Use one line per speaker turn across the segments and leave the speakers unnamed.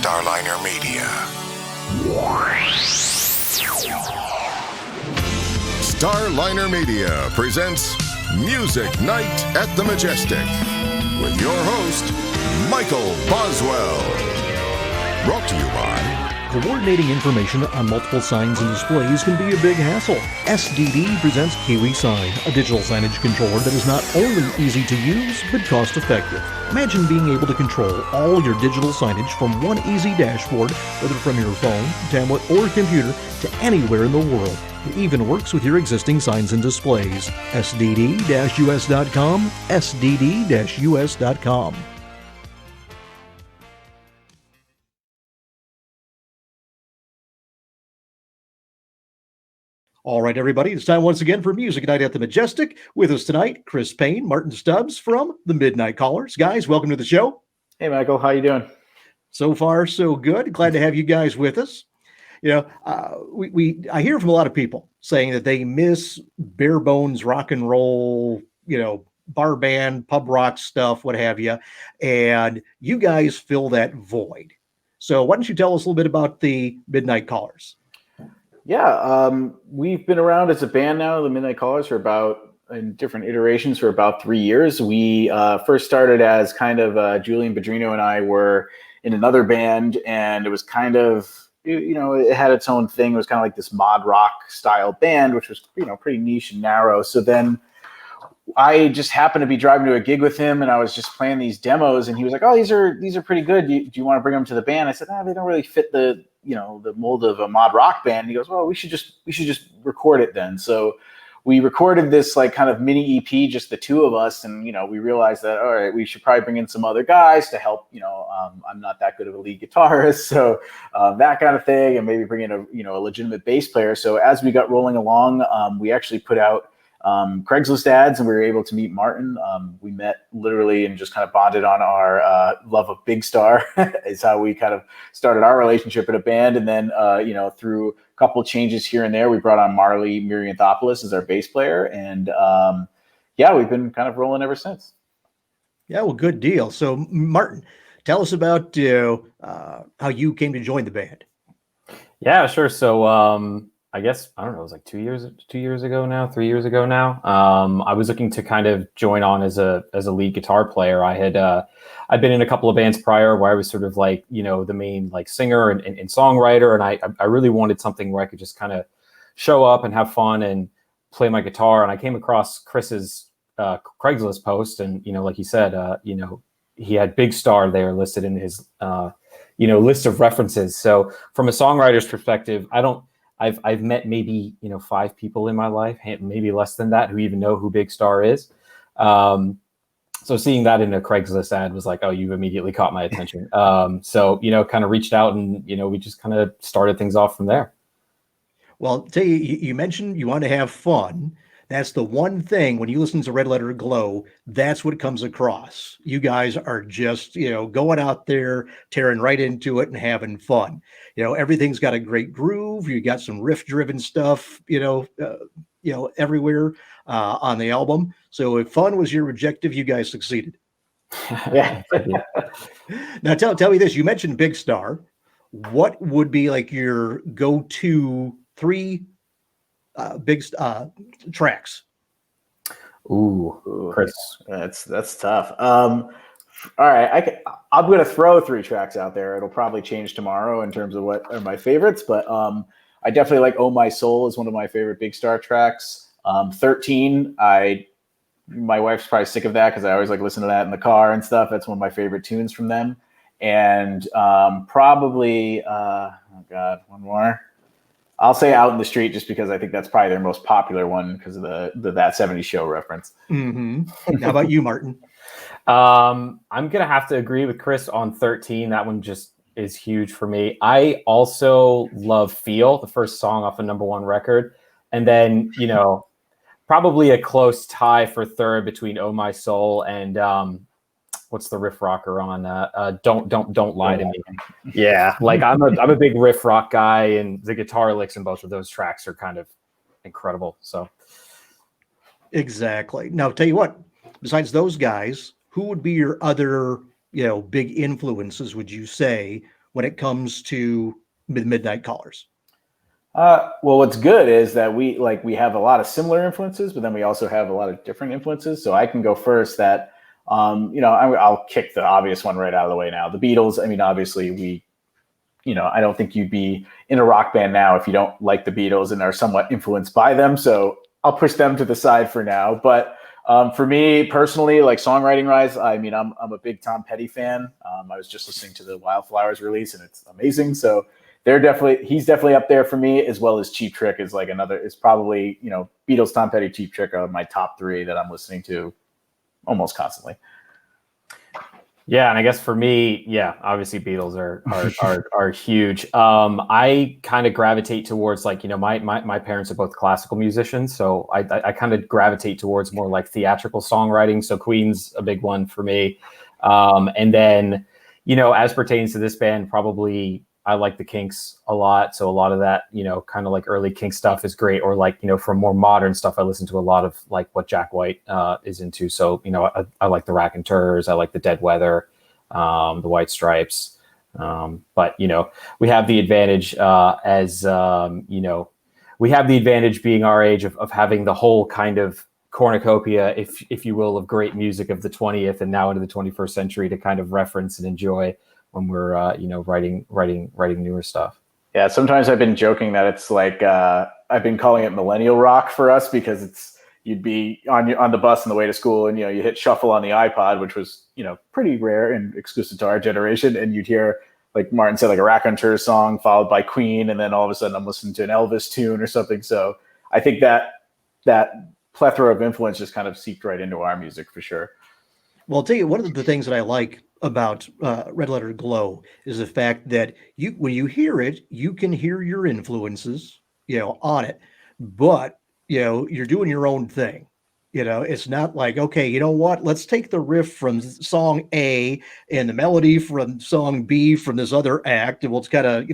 Starliner Media. Starliner Media presents Music Night at the Majestic with your host, Michael Boswell. Brought to you by...
Coordinating information on multiple signs and displays can be a big hassle. SDD presents Kiwi Sign, a digital signage controller that is not only easy to use, but cost effective. Imagine being able to control all your digital signage from one easy dashboard, whether from your phone, tablet, or computer, to anywhere in the world. It even works with your existing signs and displays. SDD-US.com, SDD-US.com. All right, everybody, it's time once again for Music Night at the Majestic. With us tonight, Chris Paine, Martin Stubbs from the Midnight Callers. Guys, welcome to the show.
Hey, Michael, how you doing?
So far, so good. Glad to have you guys with us. You know, I hear from a lot of people saying that they miss bare bones rock and roll, bar band, pub rock stuff, what have you. And you guys fill that void. So why don't you tell us a little bit about the Midnight Callers?
Yeah, we've been around as a band now, the Midnight Callers, in different iterations for about 3 years. We first started as kind of Julian Bedrino and I were in another band, and it was kind of, it had its own thing. It was kind of like this mod rock style band, which was, pretty niche and narrow. So then I just happened to be driving to a gig with him, and I was just playing these demos, and he was like, "Oh, these are pretty good. Do you want to bring them to the band?" I said, "They don't really fit the mold of a mod rock band." He goes, "Well, we should just record it then." So we recorded this like kind of mini EP, just the two of us, and we realized that all right, we should probably bring in some other guys to help. I'm not that good of a lead guitarist, so that kind of thing, and maybe bring in a legitimate bass player. So as we got rolling along, we actually put out Craigslist ads, and we were able to meet Martin. We met literally and just kind of bonded on our love of Big Star is how we kind of started our relationship in a band. And then, through a couple of changes here and there, we brought on Marley Mirianthopoulos as our bass player. And we've been kind of rolling ever since.
Yeah, well, good deal. So Martin, tell us about how you came to join the band.
Yeah, sure. So, I guess, I don't know, it was like 3 years ago now. I was looking to kind of join on as a lead guitar player. I'd been in a couple of bands prior where I was sort of like, the main like singer and songwriter. And I really wanted something where I could just kind of show up and have fun and play my guitar. And I came across Chris's Craigslist post, and, like you said, he had Big Star there listed in his, list of references. So from a songwriter's perspective, I've met maybe 5 people in my life, maybe less than that, who even know who Big Star is. So seeing that in a Craigslist ad was like, oh, you've immediately caught my attention. So kind of reached out, and we just kind of started things off from there.
Well, tell you mentioned you want to have fun. That's the one thing when you listen to Red Letter Glow, that's what comes across. You guys are just, going out there, tearing right into it and having fun. Everything's got a great groove. You got some riff-driven stuff, everywhere on the album. So if fun was your objective, you guys succeeded.
Yeah.
Now tell me this. You mentioned Big Star. What would be like your go-to 3 big tracks?
Ooh, Chris,
that's tough. All right, I'm going to throw 3 tracks out there. It'll probably change tomorrow in terms of what are my favorites, but I definitely like "Oh My Soul" is one of my favorite Big Star tracks. 13, my wife's probably sick of that because I always like listen to that in the car and stuff. That's one of my favorite tunes from them. And probably, one more. I'll say "Out in the Street" just because I think that's probably their most popular one because of the That 70s Show reference.
Mm-hmm. How about you, Martin?
I'm going to have to agree with Chris on 13. That one just is huge for me. I also love "Feel," the first song off a #1 record. And then, probably a close tie for third between "Oh My Soul" and what's the riff rocker on Don't Lie to Me. Yeah, like I'm a big riff rock guy, and the guitar licks in both of those tracks are kind of incredible. So
exactly. Now tell you what, besides those guys, who would be your other, big influences, would you say, when it comes to Midnight Callers?
Well, what's good is that we have a lot of similar influences, but then we also have a lot of different influences. So I can go first. That I'll kick the obvious one right out of the way now. The Beatles. I mean, obviously I don't think you'd be in a rock band now if you don't like the Beatles and are somewhat influenced by them. So I'll push them to the side for now. But for me personally, like songwriting wise, I mean, I'm a big Tom Petty fan. I was just listening to the Wildflowers release, and it's amazing. So he's definitely up there for me, as well as Cheap Trick is like is probably, Beatles, Tom Petty, Cheap Trick are my top three that I'm listening to almost constantly.
Yeah, and I guess for me, obviously Beatles are huge. I kind of gravitate towards my parents are both classical musicians, so I kind of gravitate towards more like theatrical songwriting. So Queen's a big one for me, and then as pertains to this band, probably I like the Kinks a lot. So a lot of that, kind of like early Kinks stuff is great. Or from more modern stuff, I listen to a lot of like what Jack White is into. So, I like the Raconteurs, I like the Dead Weather, the White Stripes. But, we have the advantage we have the advantage being our age of having the whole kind of cornucopia, if you will, of great music of the 20th and now into the 21st century to kind of reference and enjoy when we're writing newer stuff.
Yeah, sometimes I've been joking that it's like I've been calling it millennial rock for us, because you'd be on the bus on the way to school, and you hit shuffle on the iPod, which was pretty rare and exclusive to our generation, and you'd hear, like Martin said, like a Raconteur song followed by Queen, and then all of a sudden I'm listening to an Elvis tune or something. So I think that plethora of influence just kind of seeped right into our music for sure.
Well, I'll tell you, one of the things that I like about Red Letter Glow is the fact that when you hear it, you can hear your influences, on it, but you're doing your own thing. It's not like, okay, you know what? Let's take the riff from song A and the melody from song B from this other act, and we'll just kind of,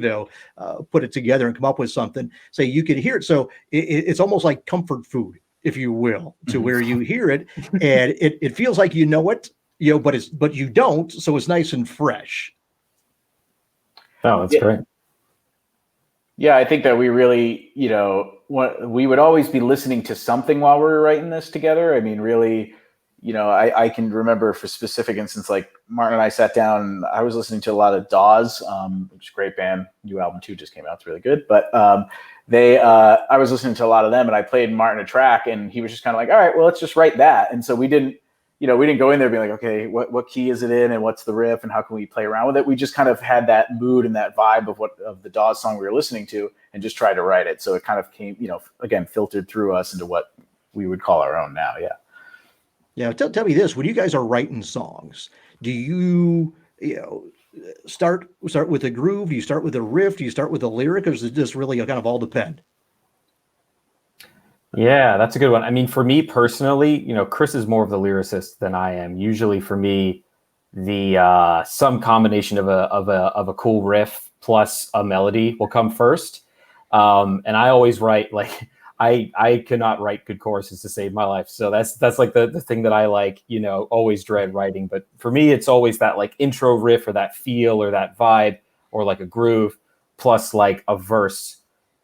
put it together and come up with something. So you can hear it. So it's almost like comfort food, if you will, to where you hear it and it feels like it, but you don't. So it's nice and fresh.
Oh, that's great.
Yeah, I think that we really, we would always be listening to something while we were writing this together. I mean, really, I can remember for specific instance, like Martin and I sat down, I was listening to a lot of Dawes, which is a great band. New album 2 just came out. It's really good. But I was listening to a lot of them, and I played Martin a track, and he was just kind of like, all right, well, let's just write that. And so we didn't go in there being like, okay, what key is it in, and what's the riff, and how can we play around with it? We just kind of had that mood and that vibe of the Dawes song we were listening to, and just tried to write it. So it kind of came, again, filtered through us into what we would call our own now. Yeah.
Yeah. Tell me this: when you guys are writing songs, do you start with a groove? Do you start with a riff? Do you start with a lyric, or does it just really kind of all depend?
Yeah, that's a good one. I mean, for me personally, Chris is more of the lyricist than I am. Usually for me, the some combination of a cool riff plus a melody will come first. And I always write like I cannot write good choruses to save my life. So that's like the thing that I like, always dread writing. But for me, it's always that like intro riff or that feel or that vibe or like a groove plus like a verse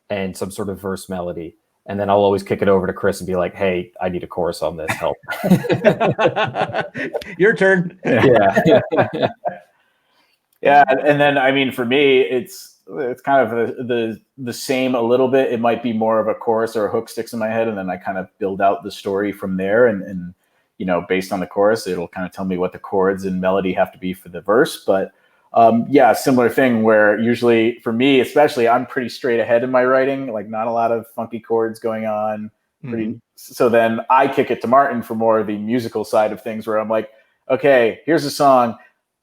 and some sort of verse melody. And then I'll always kick it over to Chris and be like, hey, I need a chorus on this. Help.
Your turn.
Yeah.
Yeah. And then, I mean, for me, it's kind of the same a little bit. It might be more of a chorus or a hook sticks in my head, and then I kind of build out the story from there. And based on the chorus, it'll kind of tell me what the chords and melody have to be for the verse. But similar thing where usually for me, especially, I'm pretty straight ahead in my writing, like not a lot of funky chords going on. So then I kick it to Martin for more of the musical side of things, where I'm like, okay, here's a song.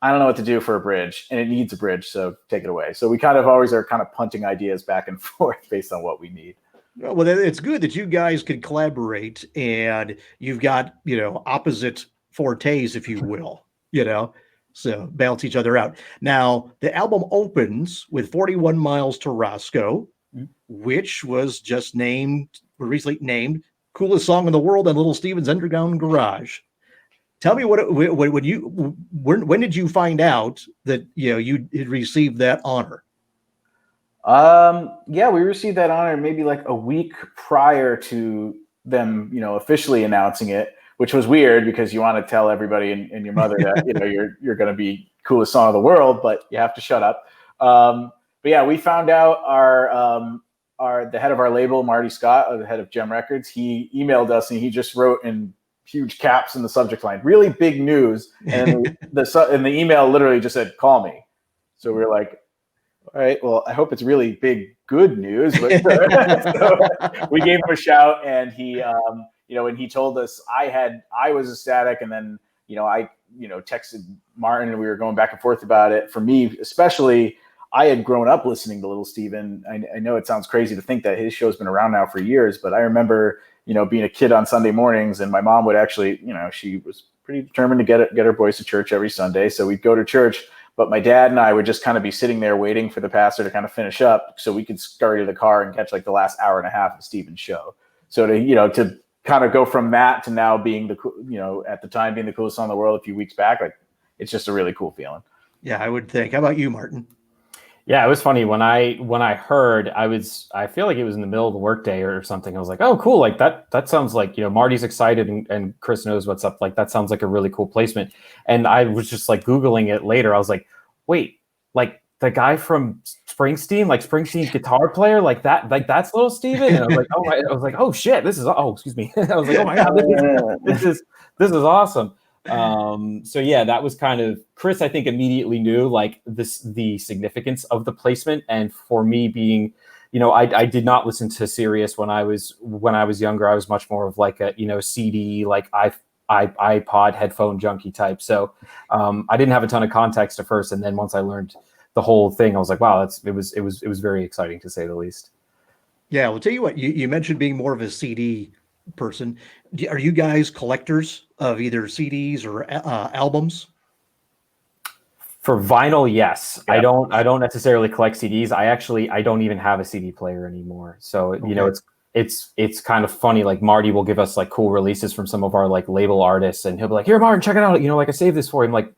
I don't know what to do for a bridge, and it needs a bridge, so take it away. So we kind of always are kind of punting ideas back and forth based on what we need.
Well, it's good that you guys can collaborate, and you've got, opposite fortes, if you will, so balance each other out. Now, the album opens with 41 Miles to Roscoe, which was just recently named coolest song in the world on Little Steven's Underground Garage. Tell me when did you find out that you had received that honor?
Yeah, we received that honor maybe like a week prior to them, officially announcing it, which was weird because you want to tell everybody and your mother that you're going to be coolest song of the world, but you have to shut up. But yeah, we found out the head of our label, Marty Scott, the head of Gem Records. He emailed us and he just wrote in huge caps in the subject line, "Really big news," and the email literally just said, "Call me." So we were like, all right, well, I hope it's really big, good news. But, so we gave him a shout, and he, when he told us, I was ecstatic, and then, I texted Martin, and we were going back and forth about it. For me, especially, I had grown up listening to Little Steven. I know it sounds crazy to think that his show's been around now for years, but I remember, being a kid on Sunday mornings, and my mom would actually, she was pretty determined to get her boys to church every Sunday, so we'd go to church. But my dad and I would just kind of be sitting there waiting for the pastor to kind of finish up so we could scurry to the car and catch like the last hour and a half of Steven's show. So to kind of go from that to now being at the time being the coolest song in the world a few weeks back, like it's just a really cool feeling.
Yeah, I would think. How about you, Martin?
Yeah, it was funny when I heard, I feel like it was in the middle of the workday or something. I was like, oh, cool. Like that sounds like, Marty's excited and Chris knows what's up. Like that sounds like a really cool placement. And I was just like Googling it later. I was like, wait, like the guy from Springsteen, like Springsteen's guitar player, like that's Little Steven. And I was like, oh shit, excuse me. I was like, oh my God, this is awesome. So yeah, that was kind of Chris, I think immediately knew like the significance of the placement. And for me being, I did not listen to Sirius when I was younger. I was much more of like a, CD, like iPod headphone junkie type. So, I didn't have a ton of context at first. And then once I learned the whole thing, I was like, wow, it was very exciting to say the least.
Yeah. Well, tell you what, you mentioned being more of a CD person. Are you guys collectors of either CDs or albums?
For vinyl, yes.
Yeah.
I don't necessarily collect CDs. I don't even have a CD player anymore. So okay. It's kind of funny. Like Marty will give us like cool releases from some of our like label artists, and he'll be like, "Here, Martin, check it out. Like I saved this for him." Like,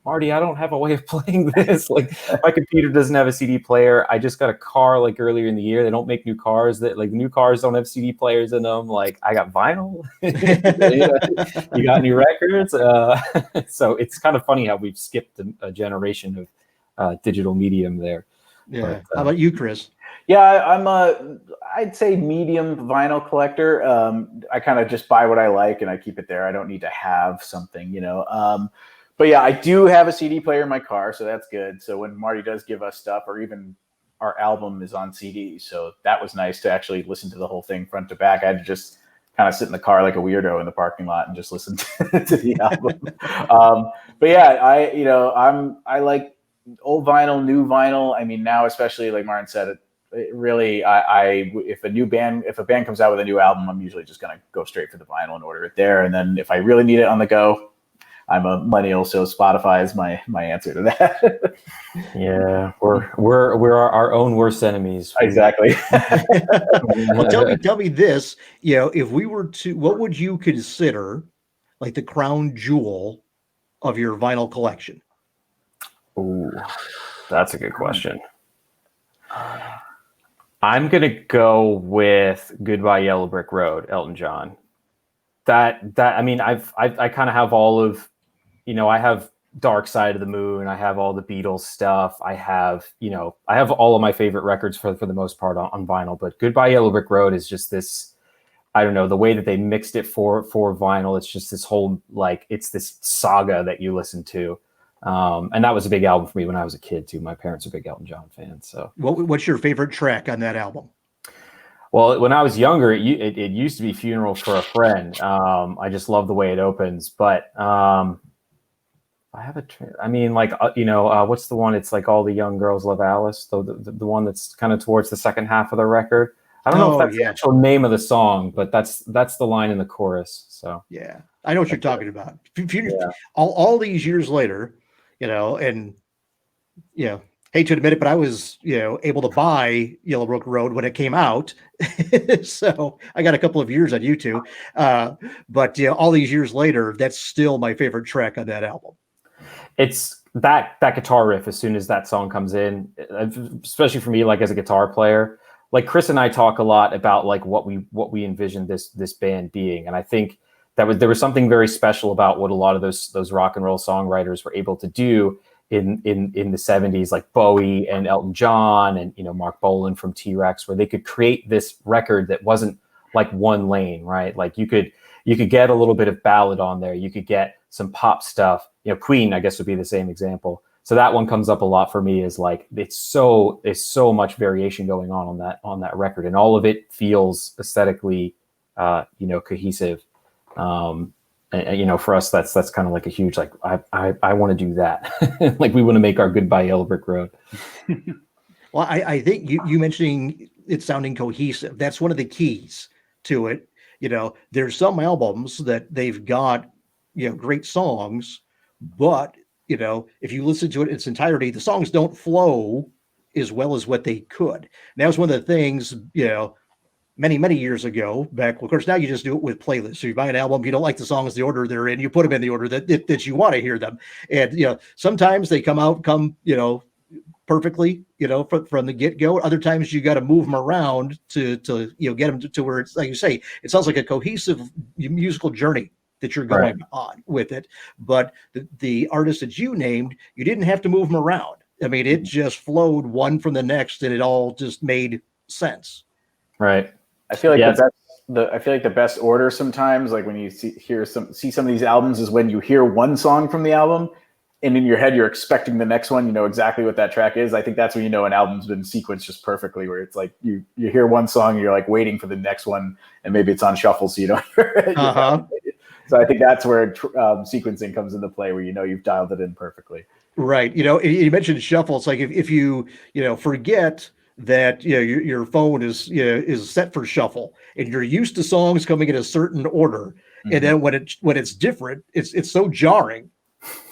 Marty, I don't have a way of playing this. Like my computer doesn't have a CD player. I just got a car like earlier in the year. They don't make new cars new cars don't have CD players in them. Like I got vinyl. You got new records. So it's kind of funny how we've skipped a generation of digital medium there.
Yeah. How about you, Chris?
Yeah, I'd say medium vinyl collector. I kind of just buy what I like and I keep it there. I don't need to have something, But yeah, I do have a CD player in my car, so that's good. So when Marty does give us stuff, or even our album is on CD, so that was nice to actually listen to the whole thing front to back. I had to just kind of sit in the car like a weirdo in the parking lot and just listen to the album. But yeah, I like old vinyl, new vinyl. I mean, now especially like Martin said, it really, if a band comes out with a new album, I'm usually just gonna go straight for the vinyl and order it there. And then if I really need it on the go, I'm a millennial, so Spotify is my answer to that.
Yeah, we're our own worst enemies.
Exactly.
Well, tell me this. If we were to, what would you consider like the crown jewel of your vinyl collection?
Ooh, that's a good question. I'm gonna go with "Goodbye Yellow Brick Road," Elton John. That I mean, I kind of have all of. I have Dark Side of the Moon. I have all the Beatles stuff. I have all of my favorite records for the most part on vinyl. But Goodbye Yellow Brick Road is just this, I don't know, the way that they mixed it for vinyl. It's just this whole, like, it's this saga that you listen to. And that was a big album for me when I was a kid too. My parents are big Elton John fans. So
what's your favorite track on that album?
Well, when I was younger, it used to be Funeral for a Friend. I just love the way it opens. But I have what's the one? It's like All the Young Girls Love Alice. The one that's kind of towards the second half of the record. I don't know if that's the actual name of the song, but that's the line in the chorus. So
yeah, I know what you're talking about. All these years later, and hate to admit it, but I was, able to buy Yellow Brick Road when it came out. So I got a couple of years on YouTube. But all these years later, that's still my favorite track on that album.
It's that guitar riff as soon as that song comes in, especially for me, like as a guitar player. Like Chris and I talk a lot about like what we envisioned this band being, and I think there was something very special about what a lot of those rock and roll songwriters were able to do in the 70s, like Bowie and Elton John and Mark Bolan from T-Rex, where they could create this record that wasn't like one lane, right? Like you could get a little bit of ballad on there, you could get some pop stuff. Queen, I guess, would be the same example. So that one comes up a lot for me, is like it's so much variation going on that record, and all of it feels aesthetically cohesive. For us, that's kind of like a huge, like, I want to do that. Like we want to make our Goodbye Yellow Brick Road.
Well, I think you mentioning it sounding cohesive, that's one of the keys to it. There's some albums that they've got, great songs, but if you listen to it in its entirety, the songs don't flow as well as what they could. And that was one of the things, many years ago back. Of course, now you just do it with playlists. So you buy an album, you don't like the songs, the order they're in, you put them in the order that you want to hear them. And, sometimes they come perfectly, from the get-go. Other times you got to move them around to get them to where it's, like you say, it sounds like a cohesive musical journey that you're going on with it. But the artists that you named, you didn't have to move them around. I mean, it just flowed one from the next, and it all just made sense.
Right.
I feel like the best order sometimes, like when you see some of these albums, is when you hear one song from the album, and in your head you're expecting the next one. You know exactly what that track is. I think that's when an album's been sequenced just perfectly, where it's like you hear one song and you're like waiting for the next one, and maybe it's on shuffle, so you don't hear it. So I think that's where sequencing comes into play, where you've dialed it in perfectly.
Right. You mentioned shuffle. It's like if you forget that your phone is set for shuffle, and you're used to songs coming in a certain order, and then when it's different, it's so jarring.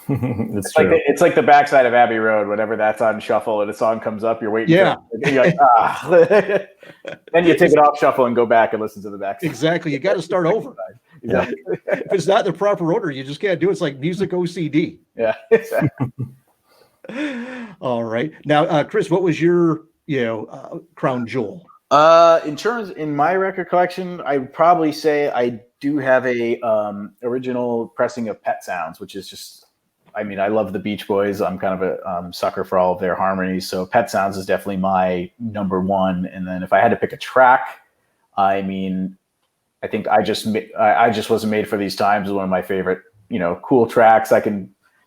It's like the backside of Abbey Road. Whenever that's on shuffle and a song comes up, you're waiting.
Yeah.
You're like, Then you take it off shuffle and go back and listen to the backside.
Exactly. You got to start over.
Exactly.
If it's not the proper order, you just can't do it. It's like music OCD.
Yeah. Exactly.
All right. Now, Chris, what was your crown jewel?
In my record collection, I would probably say I do have a original pressing of Pet Sounds, which is just, I love the Beach Boys. I'm kind of a sucker for all of their harmonies. So Pet Sounds is definitely my number one. And then if I had to pick a track, I think I Just Wasn't Made for These Times is one of my favorite, cool tracks. If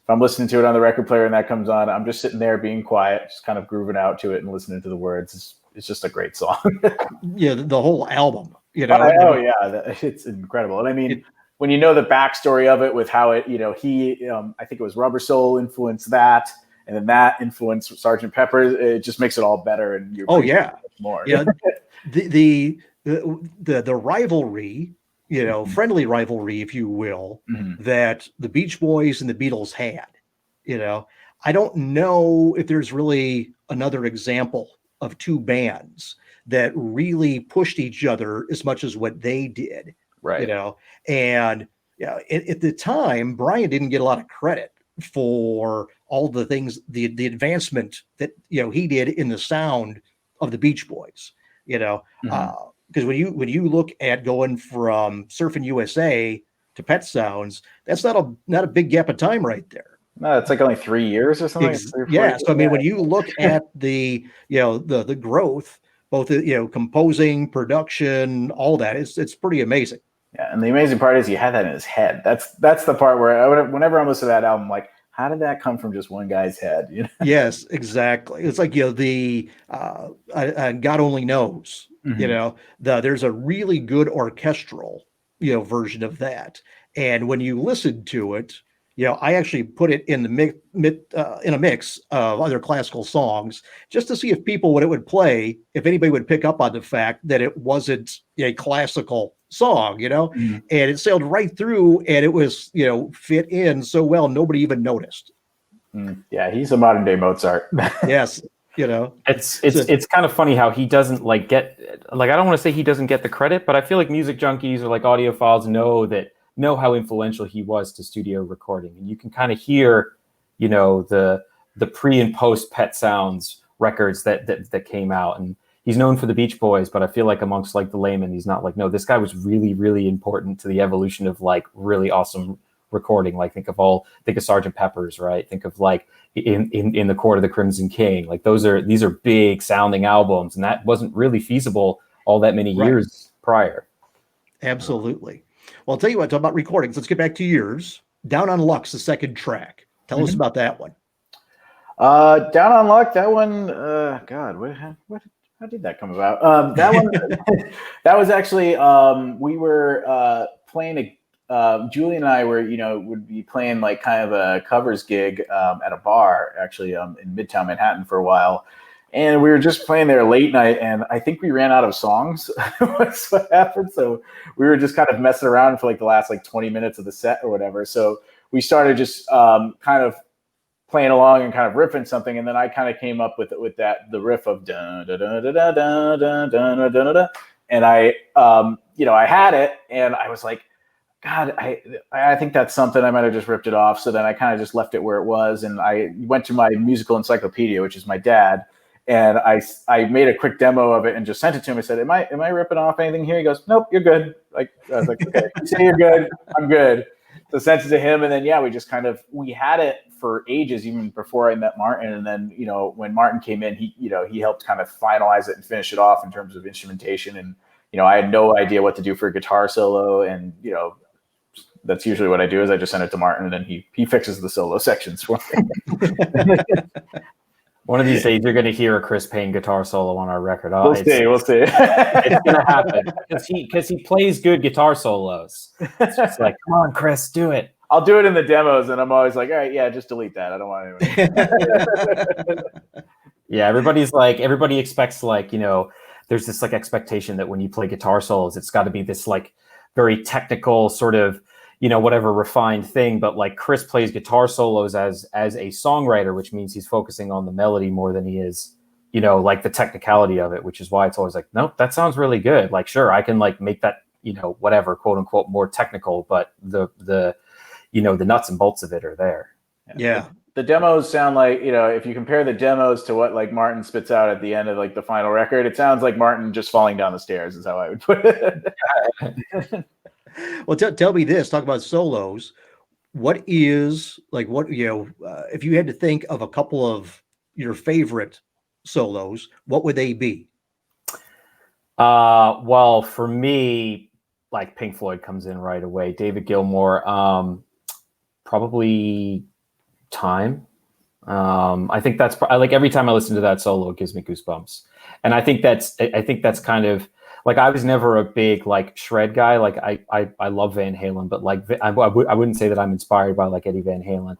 I'm listening to it on the record player and that comes on, I'm just sitting there being quiet, just kind of grooving out to it and listening to the words. It's just a great song.
Yeah, the whole album,
it's incredible. And when you know the backstory of it, with how it, I think it was Rubber Soul influenced that, and then that influenced Sgt. Pepper. It just makes it all better, and you more.
Yeah, the rivalry, friendly rivalry, if you will, that the Beach Boys and the Beatles had. I don't know if there's really another example of two bands that really pushed each other as much as what they did.
Right.
And at the time, Brian didn't get a lot of credit for all the things, the advancement that, he did in the sound of the Beach Boys, because when you look at going from Surfing USA to Pet Sounds, that's not a big gap of time right there.
No, it's like only 3 years or something.
Yeah. So when you look at the the growth, both composing, production, all that, it's pretty amazing.
Yeah, and the amazing part is he had that in his head. That's the part where whenever I'm listening to that album, I'm like, how did that come from just one guy's head?
Yes, exactly. It's like the God only knows. There's a really good orchestral version of that, and when you listen to it, I actually put it in the in a mix of other classical songs just to see if anybody would pick up on the fact that it wasn't a classical song, and it sailed right through, and it was, fit in so well, nobody even noticed.
Yeah, he's a modern day Mozart.
Yes, you know,
it's kind of funny how he doesn't like get like, I don't want to say he doesn't get the credit, but I feel like music junkies or like audiophiles know how influential he was to studio recording, and you can kind of hear, you know, the pre and post Pet Sounds records that came out, and he's known for the Beach Boys, but I feel like amongst like the layman, he's not like, no, this guy was really, really important to the evolution of like really awesome recording. Like think of Sgt. Pepper's, right? Think of like in the Court of the Crimson King. Like these are big sounding albums, and that wasn't really feasible all that many years prior.
Absolutely. Well, I'll tell you what, talk about recordings. Let's get back to yours. Down on Luck's the second track. Tell us about that one.
Down on Luck, that one, God, how did that come about? That one, that was actually, we were playing Julie and I would be playing like kind of a covers gig at a bar, actually, in Midtown Manhattan for a while. And we were just playing there late night, and I think we ran out of songs. That's what happened. So we were just kind of messing around for like the last like 20 minutes of the set or whatever. So we started just kind of playing along and kind of riffing something, and then I kind of came up with the riff of dun dun dun dun dun dun dun dun dun dun, and I I had it, and I was like, God, I think that's something. I might have just ripped it off. So then I kind of just left it where it was, and I went to my musical encyclopedia, which is my dad, and I made a quick demo of it and just sent it to him. I said, Am I ripping off anything here? He goes, Nope, you're good. Like I was like, okay, you say you're good, I'm good. So sent it to him, and then we had it for ages, even before I met Martin. And then when Martin came in, he helped kind of finalize it and finish it off in terms of instrumentation. And I had no idea what to do for a guitar solo, and that's usually what I do is I just send it to Martin, and then he fixes the solo sections for me.
One of these days, you're going to hear a Chris Paine guitar solo on our record.
We'll see.
It's going to happen because he plays good guitar solos. It's just like, come on, Chris, do it.
I'll do it in the demos, and I'm always like, all right, yeah, just delete that. I don't want anyone.
Yeah, everybody expects there's this like expectation that when you play guitar solos, it's got to be this like very technical sort of whatever refined thing. But like Chris plays guitar solos as a songwriter, which means he's focusing on the melody more than he is like the technicality of it, which is why it's always like, nope, that sounds really good. Like, sure, I can like make that whatever quote unquote more technical, but the nuts and bolts of it are there.
Yeah.
The demos sound like, if you compare the demos to what like Martin spits out at the end of like the final record, it sounds like Martin just falling down the stairs is how I would put it.
Well, tell me this, talk about solos. What is like, if you had to think of a couple of your favorite solos, what would they be?
Well, for me, like Pink Floyd comes in right away. David Gilmour, probably Time. I think that's like every time I listen to that solo, it gives me goosebumps. And I think that's kind of like, I was never a big like shred guy. Like I love Van Halen, but like I wouldn't say that I'm inspired by like Eddie Van Halen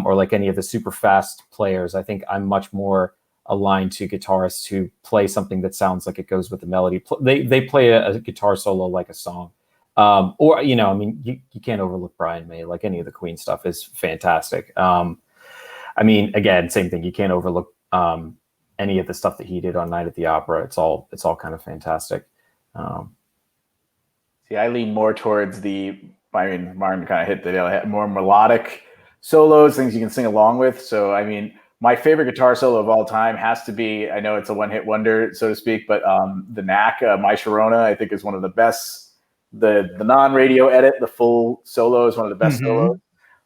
or like any of the super fast players. I think I'm much more aligned to guitarists who play something that sounds like it goes with the melody. They play a guitar solo like a song. Or you can't overlook Brian May. Like any of the Queen stuff is fantastic. Again, same thing. You can't overlook any of the stuff that he did on Night at the Opera. It's all kind of fantastic.
See, I lean more towards Martin kind of hit the nail, more melodic solos, things you can sing along with. So, my favorite guitar solo of all time has to be, I know it's a one-hit wonder, so to speak, but the Knack, My Sharona, I think is one of the best. The non-radio edit, the full solo is one of the best solos.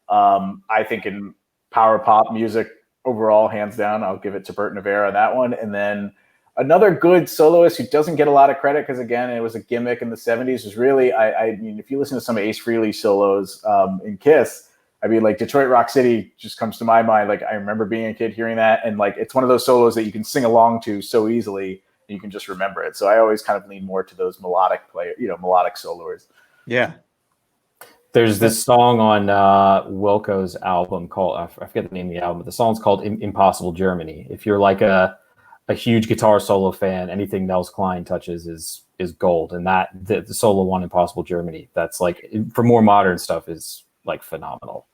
I think in power pop music overall, hands down, I'll give it to Bert Navera on that one. And then another good soloist who doesn't get a lot of credit, because again, it was a gimmick in the 70s, was really, if you listen to some of Ace Frehley solos in Kiss, like Detroit Rock City just comes to my mind. Like I remember being a kid hearing that, and like it's one of those solos that you can sing along to so easily. You can just remember it. So I always kind of lean more to those melodic soloists.
Yeah.
There's this song on Wilco's album called, I forget the name of the album, but the song's called Impossible Germany. If you're like a huge guitar solo fan, anything Nels Cline touches is gold. And that the solo on Impossible Germany, that's like, for more modern stuff, is like phenomenal.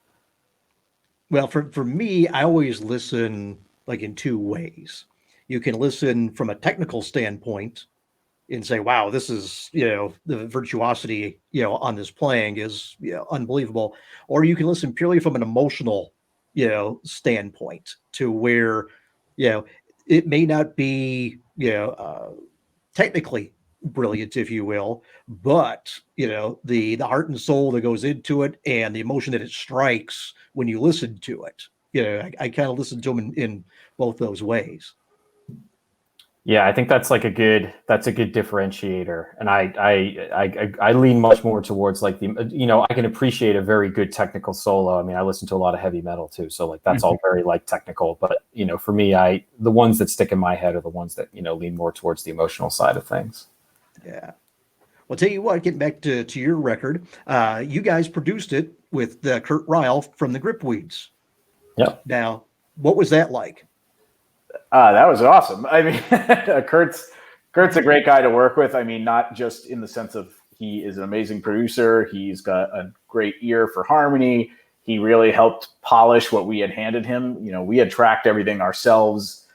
Well, for me, I always listen like in two ways. You can listen from a technical standpoint and say, wow, this is, the virtuosity, on this playing is, unbelievable. Or you can listen purely from an emotional, standpoint to where, you know, it may not be, technically brilliant, if you will, but the heart and soul that goes into it and the emotion that it strikes when you listen to it. I kind of listen to them in both those ways.
Yeah, I think that's like a good differentiator, and I lean much more towards like I can appreciate a very good technical solo. I mean, I listen to a lot of heavy metal too, so like that's all very like technical. But for me, the ones that stick in my head are the ones that lean more towards the emotional side of things.
Yeah. Well, tell you what, getting back to your record, you guys produced it with Kurt Ryle from the Gripweeds.
Yep.
Now, what was that like?
That was awesome. I mean, Kurt's a great guy to work with. I mean, not just in the sense of he is an amazing producer. He's got a great ear for harmony. He really helped polish what we had handed him. We had tracked everything ourselves,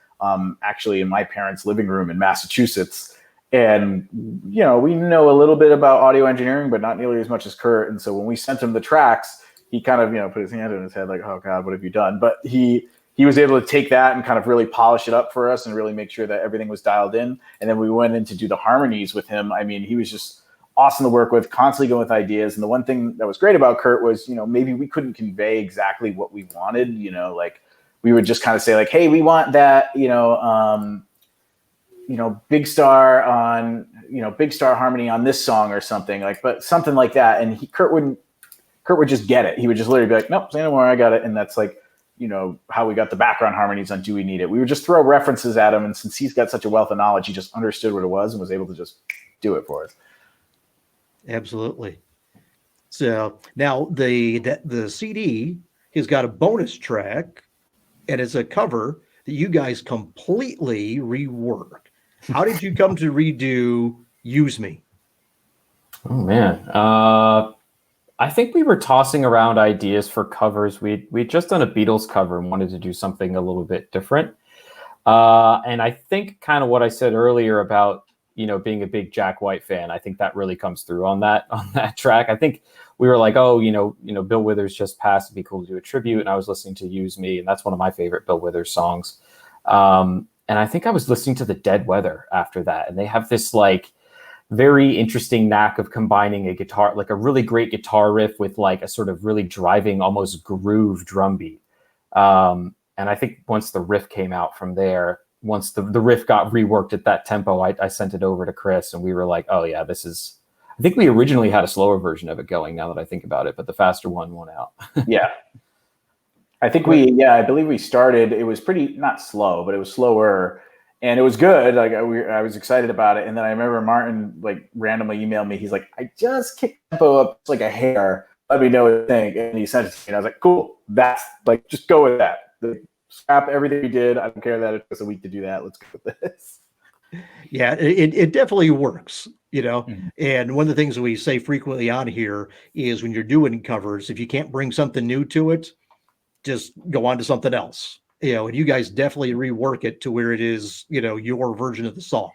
actually in my parents' living room in Massachusetts. And, we know a little bit about audio engineering, but not nearly as much as Kurt. And so when we sent him the tracks, he kind of, put his hand in his head like, oh God, what have you done? But he was able to take that and kind of really polish it up for us and really make sure that everything was dialed in. And then we went in to do the harmonies with him. I mean, he was just awesome to work with, constantly going with ideas. And the one thing that was great about Kurt was, maybe we couldn't convey exactly what we wanted, like we would just kind of say like, hey, we want that, big star on, big star harmony on this song or something like, but something like that. And Kurt would just get it. He would just literally be like, nope, say no more, I got it. And that's like, how we got the background harmonies on Do We Need It. We would just throw references at him. And since he's got such a wealth of knowledge, he just understood what it was and was able to just do it for us.
Absolutely. So now the CD has got a bonus track and it's a cover that you guys completely reworked. How did you come to redo Use Me?
Oh man. I think we were tossing around ideas for covers. We'd just done a Beatles cover and wanted to do something a little bit different. And I think kind of what I said earlier about, being a big Jack White fan, I think that really comes through on that track. I think we were like, oh, Bill Withers just passed. It'd be cool to do a tribute. And I was listening to Use Me, and that's one of my favorite Bill Withers songs. And I think I was listening to The Dead Weather after that. And they have this like very interesting knack of combining a guitar, like a really great guitar riff with like a sort of really driving, almost groove drum beat. And I think once the riff came out from there, once the riff got reworked at that tempo, I sent it over to Chris and we were like, oh yeah, this is, I think we originally had a slower version of it going now that I think about it, but the faster one won out.
Yeah. I think I believe we started, it was pretty, not slow, but it was slower. And it was good. Like I was excited about it. And then I remember Martin like randomly emailed me. He's like, I just kicked tempo up like a hair. Let me know what you think. And he sent it to me. And I was like, cool. That's like, just go with that. Scrap everything we did. I don't care that it took us a week to do that. Let's go with this.
Yeah, it definitely works, And one of the things we say frequently on here is when you're doing covers, if you can't bring something new to it, just go on to something else. And you guys definitely rework it to where it is, your version of the song.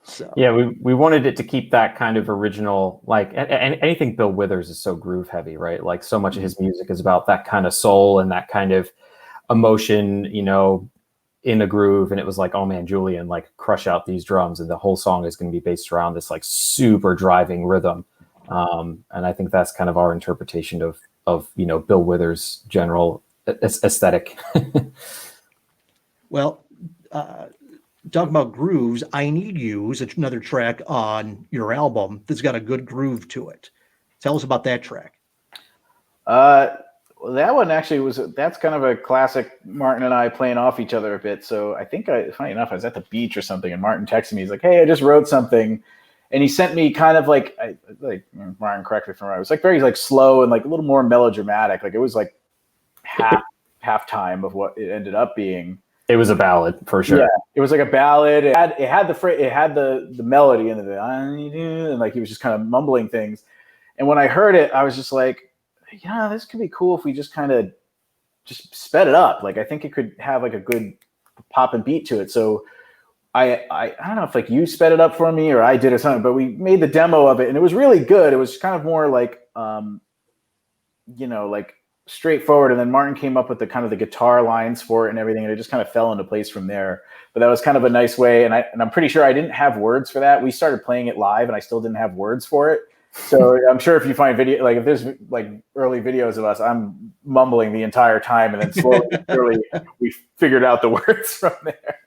So
yeah, we wanted it to keep that kind of original, like, and anything Bill Withers is so groove heavy, right? Like so much of his music is about that kind of soul and that kind of emotion, in a groove. And it was like, oh man, Julian, like crush out these drums. And the whole song is going to be based around this like super driving rhythm. And I think that's kind of our interpretation of Bill Withers' general aesthetic.
Well, talking about grooves, I Need You is another track on your album that's got a good groove to it. Tell us about that track.
Well, that one actually that's kind of a classic Martin and I playing off each other a bit. So I think funny enough, I was at the beach or something and Martin texted me. He's like, hey, I just wrote something. And he sent me kind of like Martin, correct me if I'm right. It was like very like slow and like a little more melodramatic. Like it was like halftime of what it ended up being.
It was a ballad for sure.
Yeah, it was like a ballad. It had the melody in it, and like he was just kind of mumbling things. And when I heard it, I was just like, yeah, this could be cool if we just kind of just sped it up. Like I think it could have like a good pop and beat to it. So I don't know if like you sped it up for me or I did or something, but we made the demo of it and it was really good. It was kind of more like, like straightforward. And then Martin came up with the kind of the guitar lines for it and everything. And it just kind of fell into place from there. But that was kind of a nice way. And I'm pretty sure I didn't have words for that. We started playing it live and I still didn't have words for it. So I'm sure if you find video, like if there's like early videos of us, I'm mumbling the entire time. And then slowly we figured out the words from there.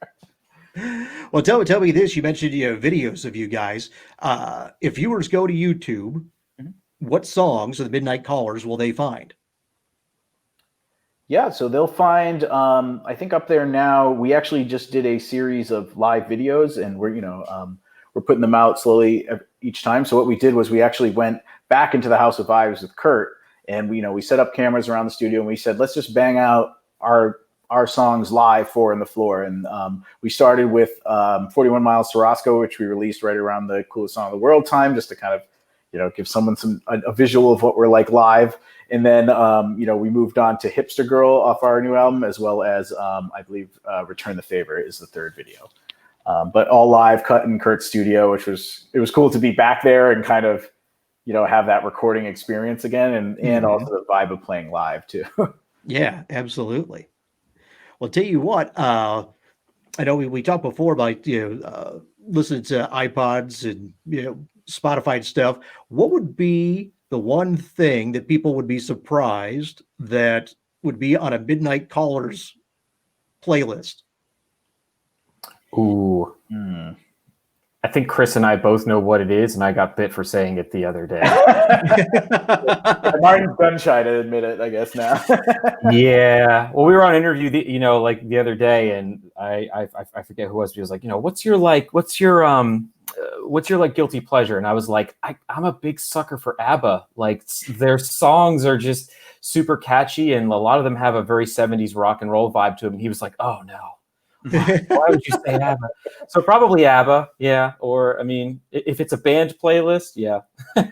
Well, tell me this. You mentioned videos of you guys. If viewers go to YouTube, what songs of the Midnight Callers will they find?
Yeah, so they'll find, I think up there now, we actually just did a series of live videos and we're putting them out slowly each time. So what we did was we actually went back into the House of Vibes with Kurt and we set up cameras around the studio and we said, let's just bang out our songs live four on the floor. And we started with 41 Miles to Roscoe, which we released right around the coolest song of the world time, just to kind of, give someone a visual of what we're like live. And then, we moved on to Hipster Girl off our new album, as well as, I believe, Return the Favor is the third video. But all live, cut in Kurt's studio, it was cool to be back there and kind of, have that recording experience again and also the vibe of playing live too.
Yeah, absolutely. Well, tell you what, I know we talked before about, listening to iPods and, Spotify and stuff. What would be the one thing that people would be surprised that would be on a Midnight Callers playlist?
Ooh. I think Chris and I both know what it is, and I got bit for saying it the other day.
Martin's gun shy to admit it, I guess now.
Yeah. Well, we were on an interview, the other day, and I forget who it was. But he was like, what's your guilty pleasure? And I was like, I'm a big sucker for ABBA. Like their songs are just super catchy, and a lot of them have a very 70s rock and roll vibe to them. And he was like, oh no. Why would you say ABBA? So probably ABBA, yeah. Or if it's a band playlist, yeah.
How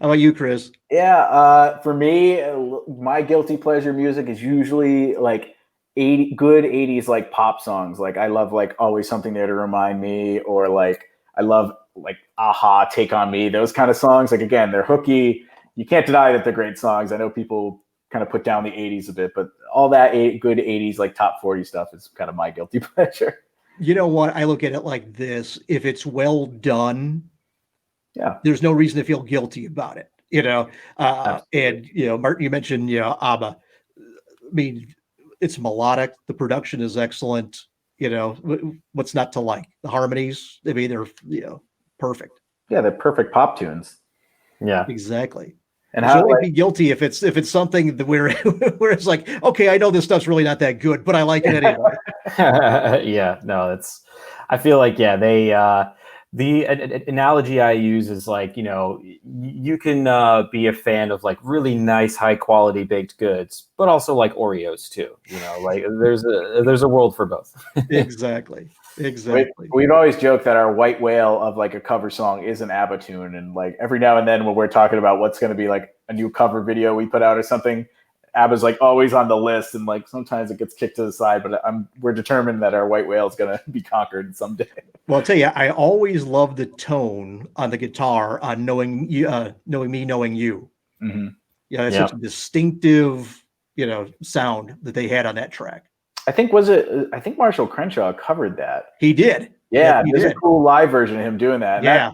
about you, Chris?
Yeah, for me, my guilty pleasure music is usually like good 80s like pop songs. Like I love like Always Something There to Remind Me, or like I love like Aha, Take On Me. Those kind of songs. Like again, they're hooky. You can't deny that they're great songs. I know people kind of put down the 80s a bit, but all that good 80s like top 40 stuff is kind of my guilty pleasure.
You know what? I look at it like this. If it's well done,
yeah,
there's no reason to feel guilty about it, and, Martin, you mentioned, ABBA. I mean, it's melodic. The production is excellent. What's not to like? The harmonies, I mean, they're, perfect.
Yeah, they're perfect pop tunes.
Yeah,
exactly.
And
how would be guilty if it's something that where it's like, okay, I know this stuff's really not that good, but I like it anyway.
Yeah, no, I feel like, they, the analogy I use is like, you can be a fan of like really nice, high quality baked goods, but also like Oreos too. Like there's a world for both.
Exactly.
We've always joked that our white whale of like a cover song is an ABBA tune, and like every now and then when we're talking about what's going to be like a new cover video we put out or something, ABBA's like always on the list, and like sometimes it gets kicked to the side, but we're determined that our white whale is going to be conquered someday.
Well, I'll tell you, I always love the tone on the guitar on knowing me, knowing you.
Mm-hmm.
Yeah, it's such a distinctive, sound that they had on that track.
I think Marshall Crenshaw covered that.
He did.
Yeah, there's a cool live version of him doing that. And
yeah.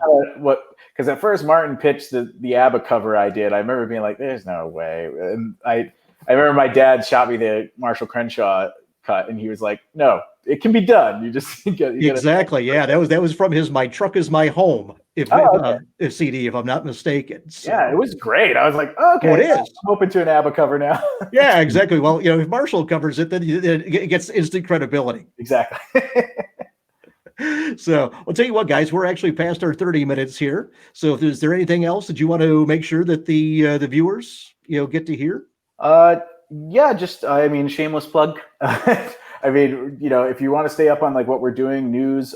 Because at first Martin pitched the ABBA cover I did. I remember being like, "There's no way." And I remember my dad shot me the Marshall Crenshaw cut, and he was like, "No, it can be done. You just
exactly." Yeah, that was from his "My Truck Is My Home" CD, if I'm not mistaken. So,
yeah, it was great. I was like, "Okay,
it is.
I'm open to an ABBA cover now."
Yeah, exactly. Well, if Marshall covers it, then it gets instant credibility.
Exactly.
So I'll tell you what, guys, we're actually past our 30 minutes here. So is there anything else that you want to make sure that the viewers, get to hear?
Yeah, just, shameless plug. If you want to stay up on like what we're doing, news,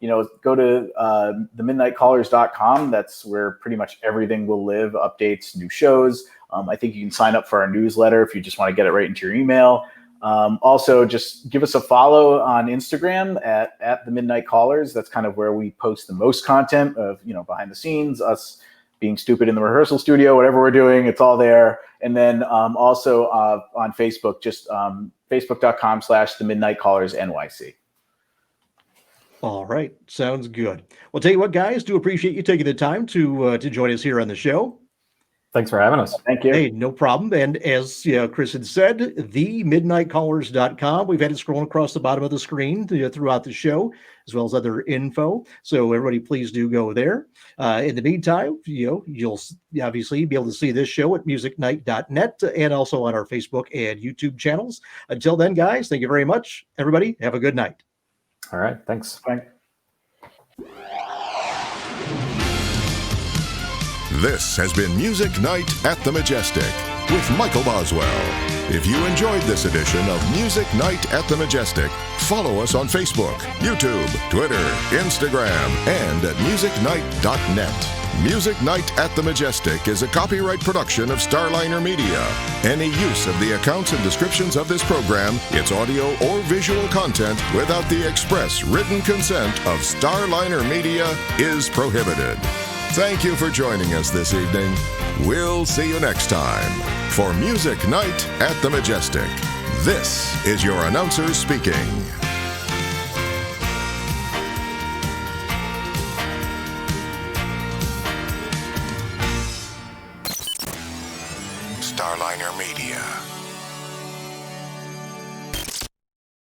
go to themidnightcallers.com. That's where pretty much everything will live, updates, new shows. I think you can sign up for our newsletter if you just want to get it right into your email. Also, just give us a follow on Instagram at the Midnight Callers. That's kind of where we post the most content of, behind the scenes, us being stupid in the rehearsal studio, whatever we're doing, it's all there. And then also on Facebook, just facebook.com/the Midnight Callers NYC.
All right. Sounds good. Well, tell you what, guys, do appreciate you taking the time to join us here on the show.
Thanks for having us.
Thank you.
Hey, no problem. And as Chris had said, themidnightcallers.com. We've had it scrolling across the bottom of the screen throughout the show, as well as other info. So everybody, please do go there. In the meantime, you'll obviously be able to see this show at musicnight.net and also on our Facebook and YouTube channels. Until then, guys, thank you very much. Everybody, have a good night.
All right. Thanks.
Bye.
This has been Music Night at the Majestic with Michael Boswell. If you enjoyed this edition of Music Night at the Majestic, follow us on Facebook, YouTube, Twitter, Instagram, and at musicnight.net. Music Night at the Majestic is a copyright production of Starliner Media. Any use of the accounts and descriptions of this program, its audio or visual content, without the express written consent of Starliner Media is prohibited. Thank you for joining us this evening. We'll see you next time for Music Night at the Majestic. This is your announcer speaking. Starliner Media.